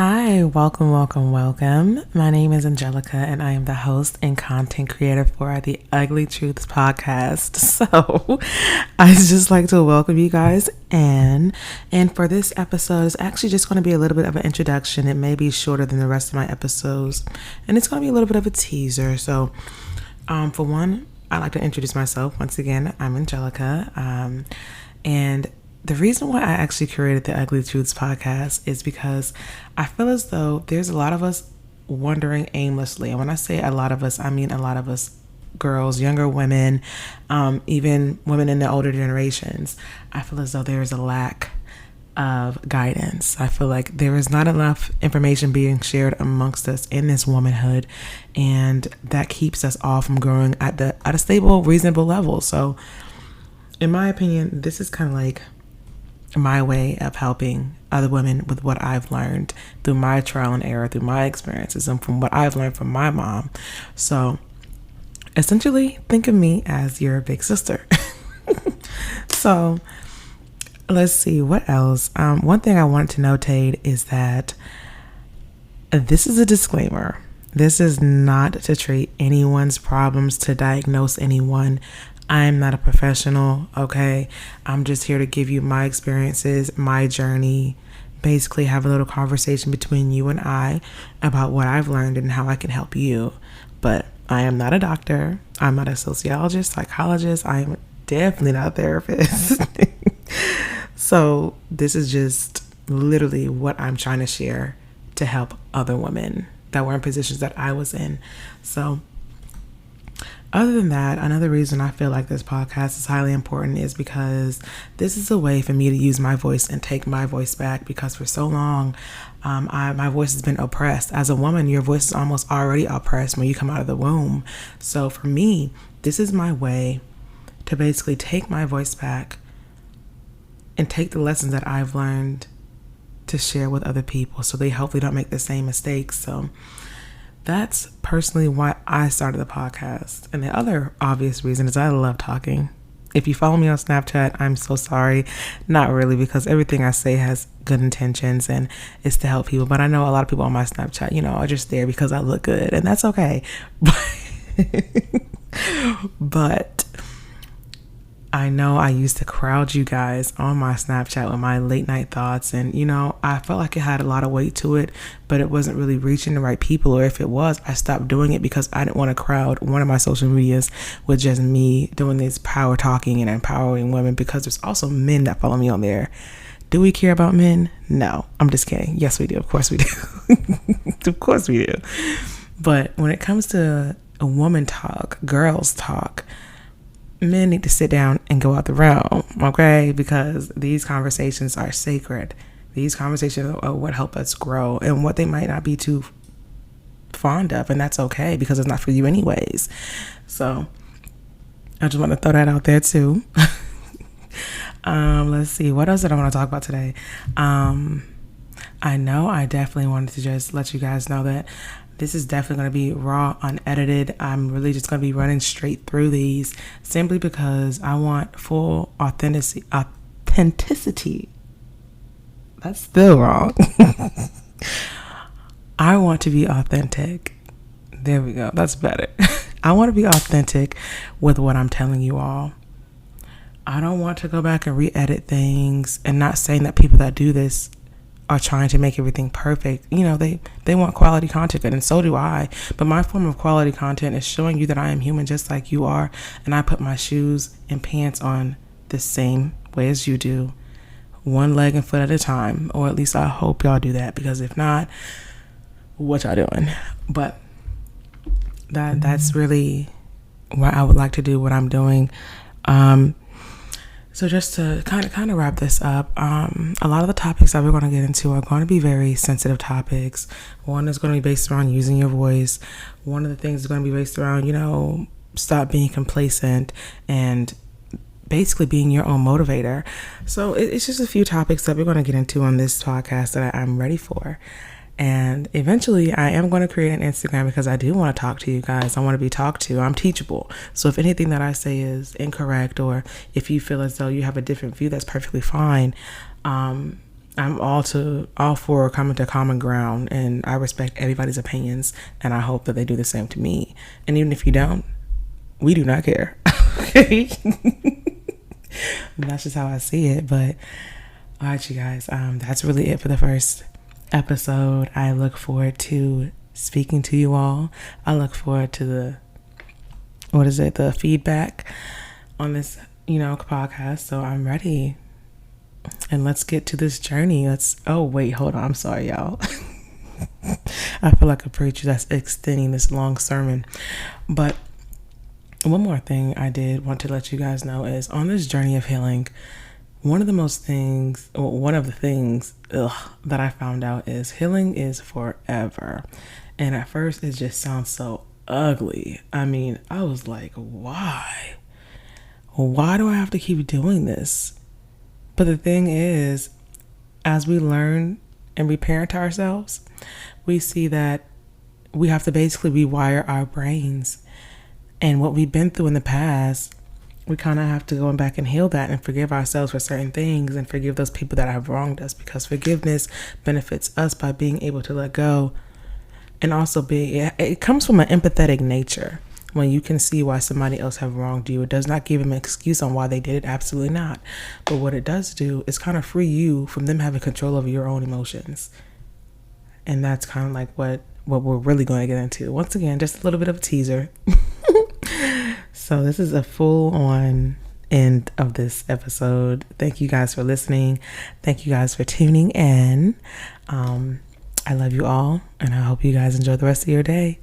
Hi, welcome. My name is Angelica, and I am the host and content creator for the Ugly Truths podcast. So, I'd just like to welcome you guys in. And for this episode, it's actually just going to be a little bit of an introduction. It may be shorter than the rest of my episodes, and it's going to be a little bit of a teaser. So, for one, I'd like to introduce myself. Once again, I'm Angelica, and the reason why I actually created the Ugly Truths podcast is because I feel as though there's a lot of us wandering aimlessly. And when I say a lot of us, I mean a lot of us girls, younger women, even women in the older generations. I feel as though there is a lack of guidance. I feel like there is not enough information being shared amongst us in this womanhood, and that keeps us all from growing at a stable, reasonable level. So in my opinion, this is kind of like my way of helping other women with what I've learned through my trial and error, through my experiences, and from what I've learned from my mom. So essentially, think of me as your big sister. So let's see what else. One thing I wanted to notate is that this is a disclaimer. This is not to treat anyone's problems, to diagnose anyone. I'm not a professional, okay? I'm just here to give you my experiences, my journey, basically have a little conversation between you and I about what I've learned and how I can help you. But I am not a doctor. I'm not a sociologist, psychologist. I am definitely not a therapist. So this is just literally what I'm trying to share to help other women that were in positions that I was in. So other than that, another reason I feel like this podcast is highly important is because this is a way for me to use my voice and take my voice back, because for so long, my voice has been oppressed. As a woman, your voice is almost already oppressed when you come out of the womb. So for me, this is my way to basically take my voice back and take the lessons that I've learned to share with other people so they hopefully don't make the same mistakes. So that's personally why I started the podcast. And the other obvious reason is I love talking. If you follow me on Snapchat, I'm so sorry. Not really, because everything I say has good intentions and it's to help people. But I know a lot of people on my Snapchat, are just there because I look good, and that's okay. But I know I used to crowd you guys on my Snapchat with my late night thoughts, and I felt like it had a lot of weight to it, but it wasn't really reaching the right people. Or if it was, I stopped doing it because I didn't want to crowd one of my social medias with just me doing this power talking and empowering women, because there's also men that follow me on there. Do we care about men? No, I'm just kidding. Yes, we do. Of course we do. Of course we do. But when it comes to a woman talk, girls talk, men need to sit down and go out the realm, okay? Because these conversations are sacred. These conversations are what help us grow, and what they might not be too fond of, and that's okay, because it's not for you anyways. So I just want to throw that out there too. Let's see, what else did I want to talk about today? I know I definitely wanted to just let you guys know that this is definitely going to be raw, unedited. I'm really just going to be running straight through these simply because I want full authenticity. That's still wrong. I want to be authentic. There we go. That's better. I want to be authentic with what I'm telling you all. I don't want to go back and re-edit things, and not saying that people that do this are trying to make everything perfect. They want quality content, and so do I. But my form of quality content is showing you that I am human just like you are, and I put my shoes and pants on the same way as you do, one leg and foot at a time, or at least I hope y'all do that, because if not, what y'all doing? But that's really what I would like to do, what I'm doing. So just to kind of wrap this up, a lot of the topics that we're going to get into are going to be very sensitive topics. One is going to be based around using your voice. One of the things is going to be based around, stop being complacent and basically being your own motivator. So it's just a few topics that we're going to get into on this podcast that I'm ready for. And eventually I am going to create an Instagram because I do want to talk to you guys. I want to be talked to. I'm teachable. So if anything that I say is incorrect, or if you feel as though you have a different view, that's perfectly fine. I'm all for coming to common ground, and I respect everybody's opinions, and I hope that they do the same to me. And even if you don't, we do not care. That's just how I see it. But all right, you guys, that's really it for the first episode. I look forward to speaking to you all. I look forward to the feedback on this, podcast. So I'm ready. And let's get to this journey. Oh, wait, hold on. I'm sorry, y'all. I feel like a preacher that's extending this long sermon. But one more thing I did want to let you guys know is on this journey of healing, one of the things that I found out is healing is forever. And at first it just sounds so ugly. I mean, I was like, why? Why do I have to keep doing this? But the thing is, as we learn and reparent ourselves, we see that we have to basically rewire our brains. And what we've been through in the past, we kind of have to go back and heal that and forgive ourselves for certain things and forgive those people that have wronged us, because forgiveness benefits us by being able to let go. And also it comes from an empathetic nature. When you can see why somebody else have wronged you, it does not give them an excuse on why they did it. Absolutely not. But what it does do is kind of free you from them having control over your own emotions. And that's kind of like what we're really going to get into. Once again, just a little bit of a teaser. So this is a full on end of this episode. Thank you guys for listening. Thank you guys for tuning in. I love you all, and I hope you guys enjoy the rest of your day.